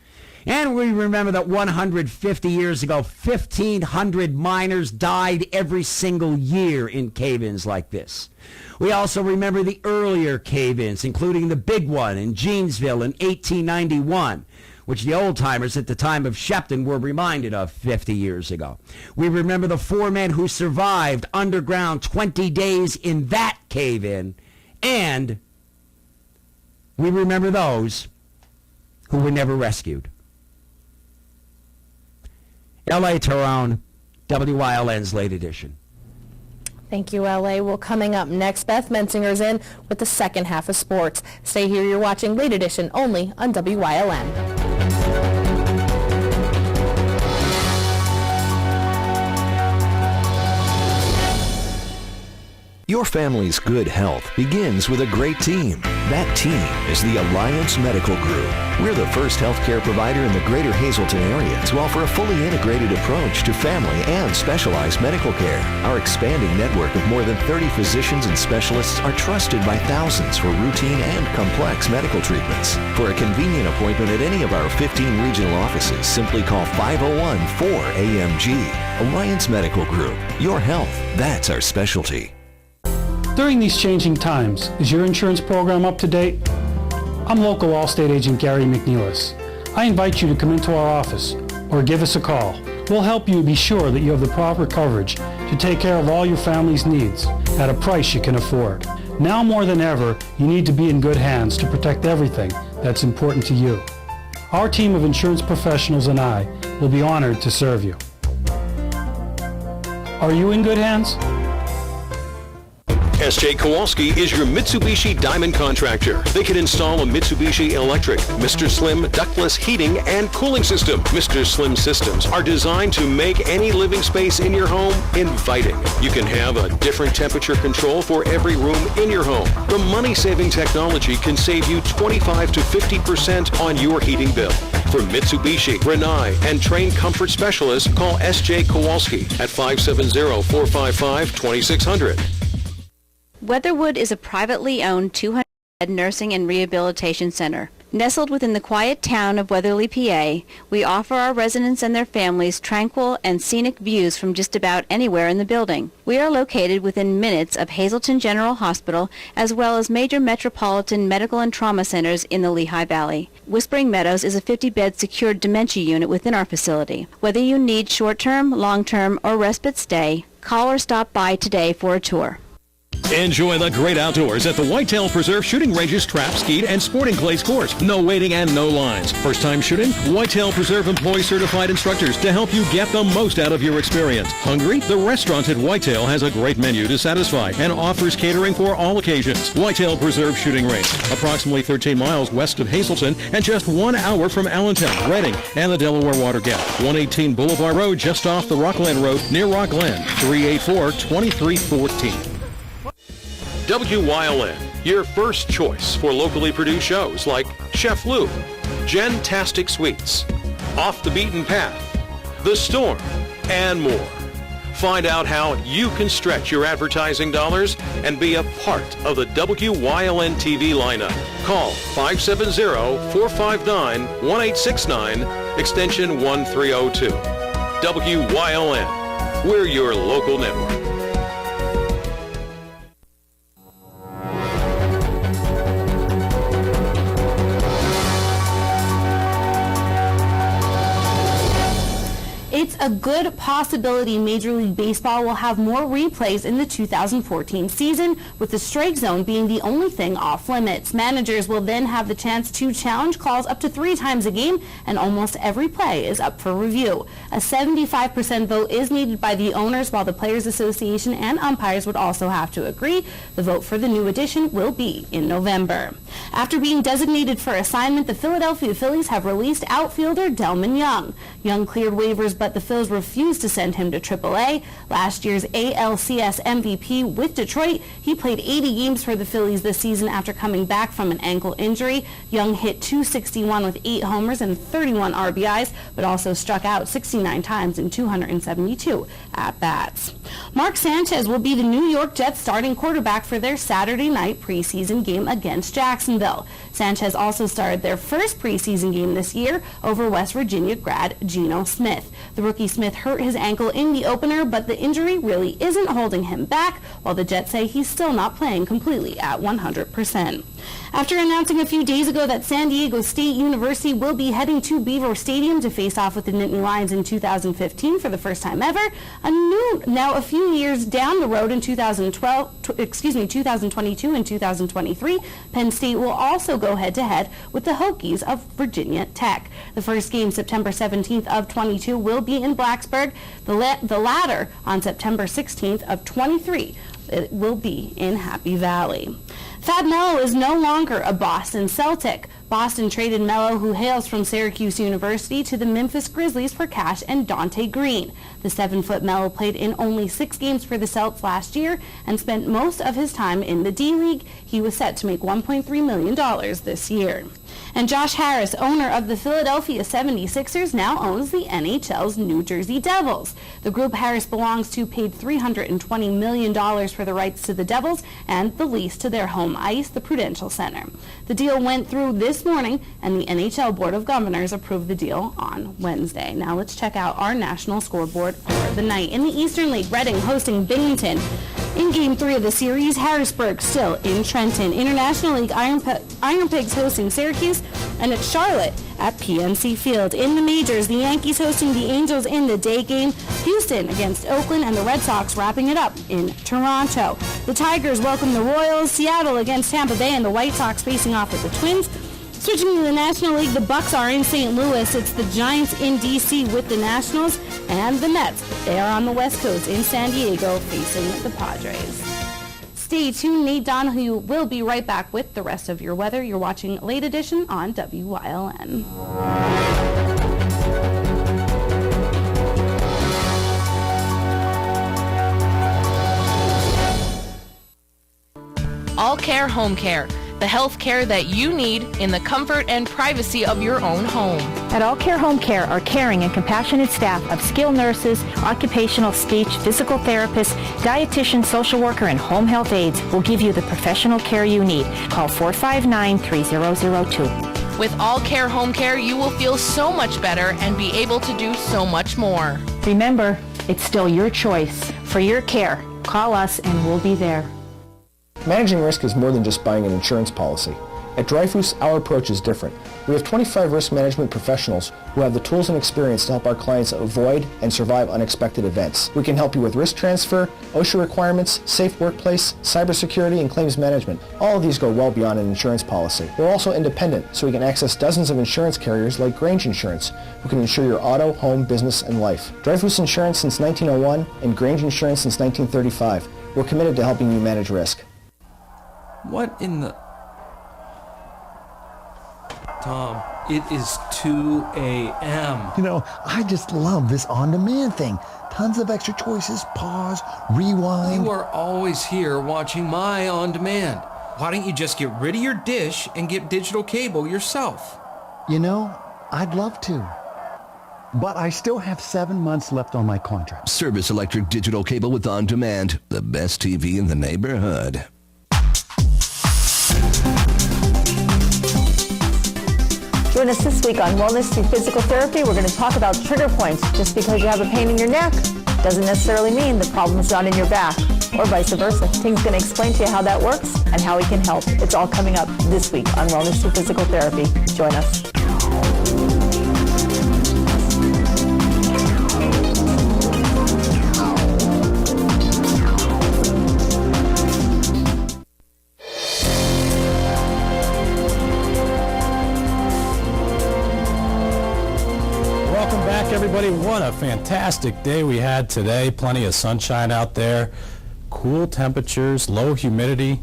And we remember that 150 years ago, 1,500 miners died every single year in cave-ins like this. We also remember the earlier cave-ins, including the big one in Jeansville in 1891, which the old-timers at the time of Shepton were reminded of 50 years ago. We remember the 4 men who survived underground 20 days in that cave-in, and we remember those who were never rescued. L.A. Tyrone, WYLN's Late Edition.
Thank you, L.A. Well, coming up next, Beth Mensinger's in with the second half of sports. Stay here. You're watching Late Edition only on WYLN.
Your family's good health begins with a great team. That team is the Alliance Medical Group. We're the first healthcare provider in the greater Hazleton area to offer a fully integrated approach to family and specialized medical care. Our expanding network of more than 30 physicians and specialists are trusted by thousands for routine and complex medical treatments. For a convenient appointment at any of our 15 regional offices, simply call 501-4AMG. Alliance Medical Group. Your health, that's our specialty.
During these changing times, is your insurance program up to date? I'm local Allstate agent Gary McNeilis. I invite you to come into our office or give us a call. We'll help you be sure that you have the proper coverage to take care of all your family's needs at a price you can afford. Now more than ever, you need to be in good hands to protect everything that's important to you. Our team of insurance professionals and I will be honored to serve you.
Are you in good hands?
S.J. Kowalski is your Mitsubishi Diamond contractor. They can install a Mitsubishi Electric, Mr. Slim ductless heating and cooling system. Mr. Slim systems are designed to make any living space in your home inviting. You can have a different temperature control for every room in your home. The money-saving technology can save you 25 to 50% on your heating bill. For Mitsubishi, Rinnai, and trained comfort specialists, call S.J. Kowalski at 570-455-2600.
Weatherwood is a privately owned 200-bed nursing and rehabilitation center. Nestled within the quiet town of Weatherly, PA, we offer our residents and their families tranquil and scenic views from just about anywhere in the building. We are located within minutes of Hazleton General Hospital, as well as major metropolitan medical and trauma centers in the Lehigh Valley. Whispering Meadows is a 50-bed secured dementia unit within our facility. Whether you need short-term, long-term, or respite stay, call or stop by today for a tour.
Enjoy the great outdoors at the Whitetail Preserve Shooting Range's Trap, Skeet, and Sporting Clays course. No waiting and no lines. First time shooting? Whitetail Preserve employs certified instructors to help you get the most out of your experience. Hungry? The restaurant at Whitetail has a great menu to satisfy and offers catering for all occasions. Whitetail Preserve Shooting Range, approximately 13 miles west of Hazleton and just 1 hour from Allentown, Reading, and the Delaware Water Gap. 118 Boulevard Road, just off the Rockland Road near Rockland. 384-2314. WYLN, your first choice for locally produced shows like Chef Lou, Jen-tastic Sweets, Off the Beaten Path, The Storm, and more. Find out how you can stretch your advertising dollars and be a part of the WYLN TV lineup. Call 570-459-1869, extension 1302. WYLN, we're your local network.
It's a good possibility Major League Baseball will have more replays in the 2014 season, with the strike zone being the only thing off limits. Managers will then have the chance to challenge calls up to 3 times a game, and almost every play is up for review. A 75% vote is needed by the owners, while the Players Association and umpires would also have to agree. The vote for the new addition will be in November. After being designated for assignment, the Philadelphia Phillies have released outfielder Delman Young. Young cleared waivers, but the Phils refused to send him to AAA. Last year's ALCS MVP with Detroit, he played 80 games for the Phillies this season after coming back from an ankle injury. Young hit .261 with 8 homers and 31 RBIs, but also struck out 69 times in 272 at-bats. Mark Sanchez will be the New York Jets starting quarterback for their Saturday night preseason game against Jacksonville. Sanchez also started their first preseason game this year over West Virginia grad Geno Smith. The rookie Smith hurt his ankle in the opener, but the injury really isn't holding him back, while the Jets say he's still not playing completely at 100%. After announcing a few days ago that San Diego State University will be heading to Beaver Stadium to face off with the Nittany Lions in 2015 for the first time ever, now a few years down the road in 2022 and 2023, Penn State will also go head-to-head with the Hokies of Virginia Tech. The first game, September 17th of 22, will be in Blacksburg. The latter on September 16th of 23. It will be in Happy Valley. Fab Melo is no longer a Boston Celtic. Boston traded Melo, who hails from Syracuse University, to the Memphis Grizzlies for cash and Dante Green. The 7-foot Melo played in only 6 games for the Celts last year and spent most of his time in the D-League. He was set to make $1.3 million this year. And Josh Harris, owner of the Philadelphia 76ers, now owns the NHL's New Jersey Devils. The group Harris belongs to paid $320 million for the rights to the Devils and the lease to their home ice, the Prudential Center. The deal went through this morning, and the NHL Board of Governors approved the deal on Wednesday. Now let's check out our national scoreboard for the night. In the Eastern League, Reading hosting Binghamton. In Game 3 of the series, Harrisburg still in Trenton. International League, Iron Pigs hosting Syracuse, and it's Charlotte at PNC Field. In the majors, the Yankees hosting the Angels in the day game, Houston against Oakland, and the Red Sox wrapping it up in Toronto. The Tigers welcome the Royals, Seattle against Tampa Bay, and the White Sox facing off with the Twins.
Switching to the National League, the Bucks are in St. Louis. It's the Giants in D.C. with the Nationals, and the Mets. They are on the West Coast in San Diego facing the Padres. Stay tuned. Nate Donahue will be right back with the rest of your weather. You're watching Late Edition on WYLN.
All Care Home Care, the health care that you need in the comfort and privacy of your own home.
At All Care Home Care, our caring and compassionate staff of skilled nurses, occupational, speech, physical therapists, dietitian, social worker, and home health aides will give you the professional care you need. Call 459-3002.
With All Care Home Care, you will feel so much better and be able to do so much more.
Remember, it's still your choice. For your care, call us and we'll be there.
Managing risk is more than just buying an insurance policy. At Dreyfus, our approach is different. We have 25 risk management professionals who have the tools and experience to help our clients avoid and survive unexpected events. We can help you with risk transfer, OSHA requirements, safe workplace, cybersecurity, and claims management. All of these go well beyond an insurance policy. We're also independent, so we can access dozens of insurance carriers like Grange Insurance, who can insure your auto, home, business, and life. Dreyfus Insurance since 1901 and Grange Insurance since 1935. We're committed to helping you manage risk.
What in the... Tom, it is 2 a.m.
You know, I just love this on-demand thing. Tons of extra choices, pause, rewind.
You are always here watching my on-demand. Why don't you just get rid of your dish and get digital cable yourself?
You know, I'd love to. But I still have 7 months left on my contract.
Service Electric Digital Cable with On Demand. The best TV in the neighborhood.
Join us this week on Wellness Through Physical Therapy. We're going to talk about trigger points. Just because you have a pain in your neck doesn't necessarily mean the problem's not in your back, or vice versa. Ting's going to explain to you how that works and how we can help. It's all coming up this week on Wellness Through Physical Therapy. Join us.
Everybody, what a fantastic day we had today. Plenty of sunshine out there, cool temperatures, low humidity,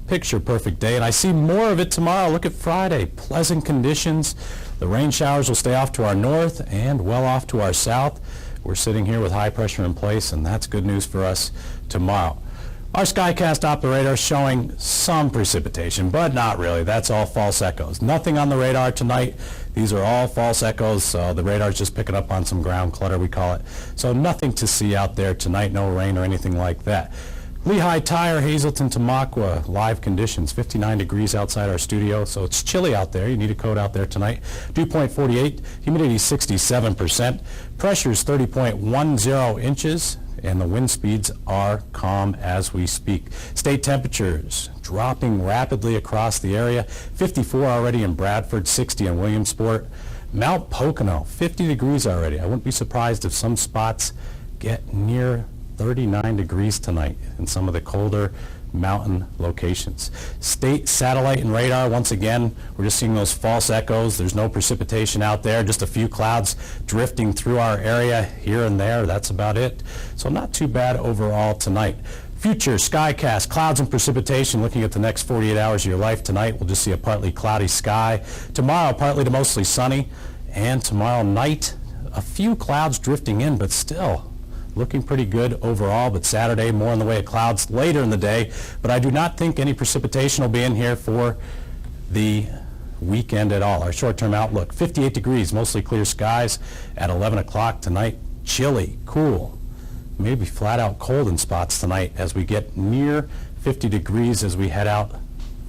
picture perfect day. And I see more of it tomorrow. Look at Friday, pleasant conditions. The rain showers will stay off to our north and well off to our south. We're sitting here with high pressure in place, and that's good news for us tomorrow. Our Skycast operator showing some precipitation, but not really. That's all false echoes. Nothing on the radar tonight. These are all false echoes. The radar's just picking up on some ground clutter, we call it. So nothing to see out there tonight, no rain or anything like that. Lehigh Tire, Hazleton, Tamaqua, live conditions, 59 degrees outside our studio, so it's chilly out there. You need a coat out there tonight. Dew point 48, humidity 67%, pressures 30.10 inches, and the wind speeds are calm as we speak. State temperatures dropping rapidly across the area. 54 already in Bradford, 60 in Williamsport. Mount Pocono, 50 degrees already. I wouldn't be surprised if some spots get near 39 degrees tonight in some of the colder mountain locations. State satellite and radar, once again, we're just seeing those false echoes. There's no precipitation out there, just a few clouds drifting through our area here and there. That's about it. So not too bad overall tonight. Future Skycast, clouds and precipitation. Looking at the next 48 hours of your life tonight, we'll just see a partly cloudy sky. Tomorrow, partly to mostly sunny. And tomorrow night, a few clouds drifting in, but still looking pretty good overall. But Saturday, more in the way of clouds later in the day. But I do not think any precipitation will be in here for the weekend at all. Our short-term outlook, 58 degrees, mostly clear skies at 11 o'clock tonight. Chilly, cool, maybe flat out cold in spots tonight as we get near 50 degrees as we head out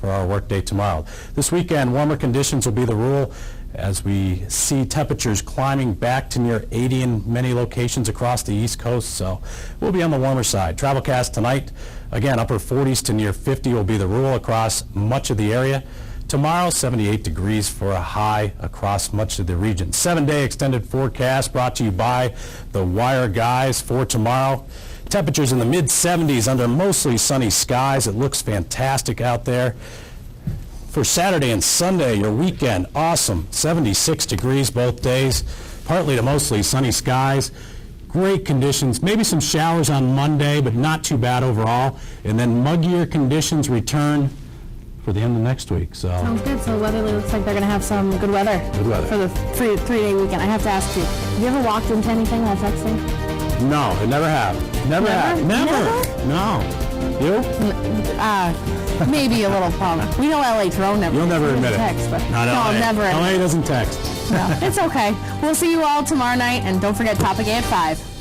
for our workday tomorrow. This weekend, warmer conditions will be the rule as we see temperatures climbing back to near 80 in many locations across the East Coast, so we'll be on the warmer side. Travelcast tonight, again, upper 40s to near 50 will be the rule across much of the area. Tomorrow, 78 degrees for a high across much of the region. 7-day extended forecast brought to you by the Wire Guys for tomorrow. Temperatures in the mid-70s under mostly sunny skies. It looks fantastic out there. For Saturday and Sunday, your weekend, awesome. 76 degrees both days, partly to mostly sunny skies. Great conditions, maybe some showers on Monday, but not too bad overall. And then muggier conditions return for the end of next week. So
Sounds good. So Weatherly looks like they're going to have some good weather.
Good weather.
For the three-day weekend. I have to ask you, have you ever walked into anything while texting?
no, I never have. Never have. Never. No. You?
Maybe a little problem. We know LA Throne never.
You'll never admit it.
Text, but
Not LA.
never.
LA doesn't text.
No, it's okay. We'll see you all tomorrow night, and don't forget Topic A at 5.